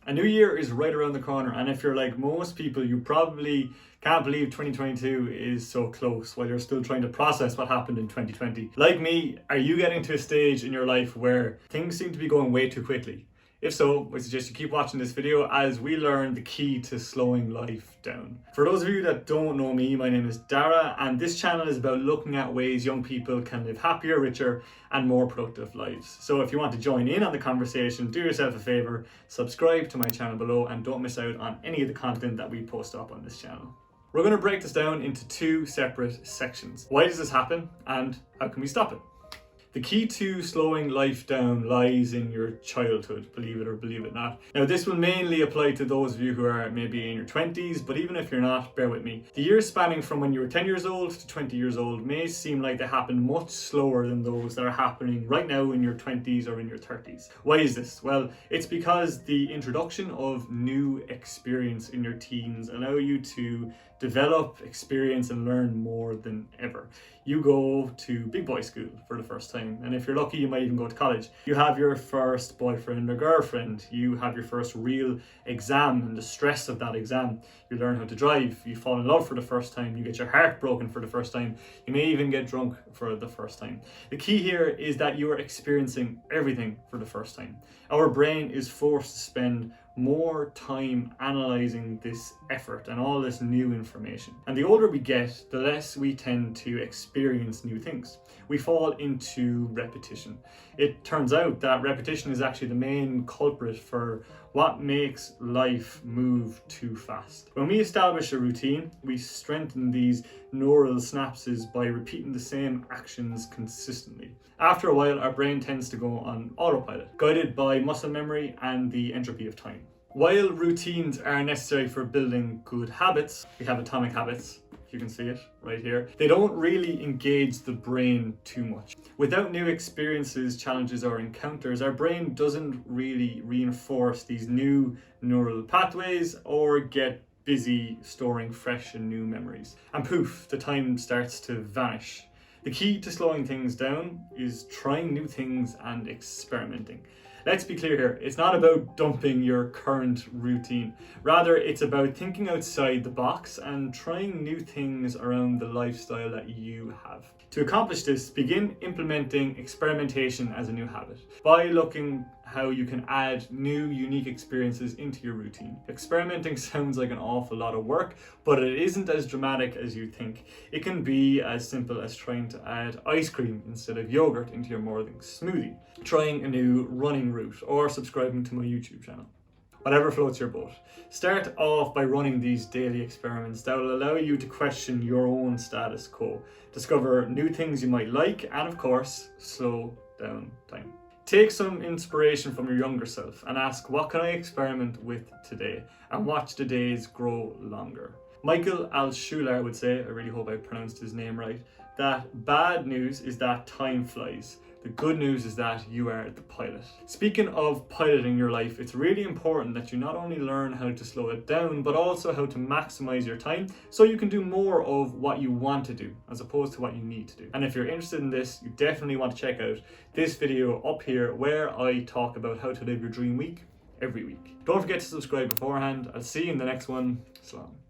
A new year is right around the corner, and if you're like most people, you probably can't believe 2022 is so close while you're still trying to process what happened in 2020. Like me, are you getting to a stage in your life where things seem to be going way too quickly? If so, I suggest you keep watching this video as we learn the key to slowing life down. For those of you that don't know me, my name is Darragh, and this channel is about looking at ways young people can live happier, richer, and more productive lives. So if you want to join in on the conversation, do yourself a favor, subscribe to my channel below, and don't miss out on any of the content that we post up on this channel. We're going to break this down into two separate sections. Why does this happen, and how can we stop it? The key to slowing life down lies in your childhood, believe it or believe it not. Now, this will mainly apply to those of you who are maybe in your 20s, but even if you're not, bear with me. The years spanning from when you were 10 years old to 20 years old may seem like they happen much slower than those that are happening right now in your 20s or in your 30s. Why is this? Well, it's because the introduction of new experience in your teens allow you to develop, experience, and learn more than ever. You go to big boy school for the first time, and if you're lucky, you might even go to college. You have your first boyfriend or girlfriend. You have your first real exam and the stress of that exam. You learn how to drive. You fall in love for the first time. You get your heart broken for the first time. You may even get drunk for the first time. The key here is that you are experiencing everything for the first time. Our brain is forced to spend more time analyzing this effort and all this new information. And the older we get, the less we tend to experience new things. We fall into repetition. It turns out that repetition is actually the main culprit for what makes life move too fast. When we establish a routine, we strengthen these neural synapses by repeating the same actions consistently. After a while, our brain tends to go on autopilot, guided by muscle memory and the entropy of time. While routines are necessary for building good habits, we have atomic habits, you can see it right here. They don't really engage the brain too much. Without new experiences, challenges, or encounters, our brain doesn't really reinforce these new neural pathways or get busy storing fresh and new memories. And poof, the time starts to vanish. The key to slowing things down is trying new things and experimenting. Let's be clear here, it's not about dumping your current routine. Rather, it's about thinking outside the box and trying new things around the lifestyle that you have. To accomplish this, begin implementing experimentation as a new habit by looking how you can add new, unique experiences into your routine. Experimenting sounds like an awful lot of work, but it isn't as dramatic as you think. It can be as simple as trying to add ice cream instead of yogurt into your morning smoothie, trying a new running route, or subscribing to my YouTube channel. Whatever floats your boat. Start off by running these daily experiments that will allow you to question your own status quo, discover new things you might like, and of course, slow down time. Take some inspiration from your younger self and ask, what can I experiment with today? And watch the days grow longer. Michael Altshuler would say, I really hope I pronounced his name right, that bad news is that time flies. The good news is that you are the pilot. Speaking of piloting your life, it's really important that you not only learn how to slow it down, but also how to maximize your time so you can do more of what you want to do as opposed to what you need to do. And if you're interested in this, you definitely want to check out this video up here where I talk about how to live your dream week every week. Don't forget to subscribe beforehand. I'll see you in the next one. Salam.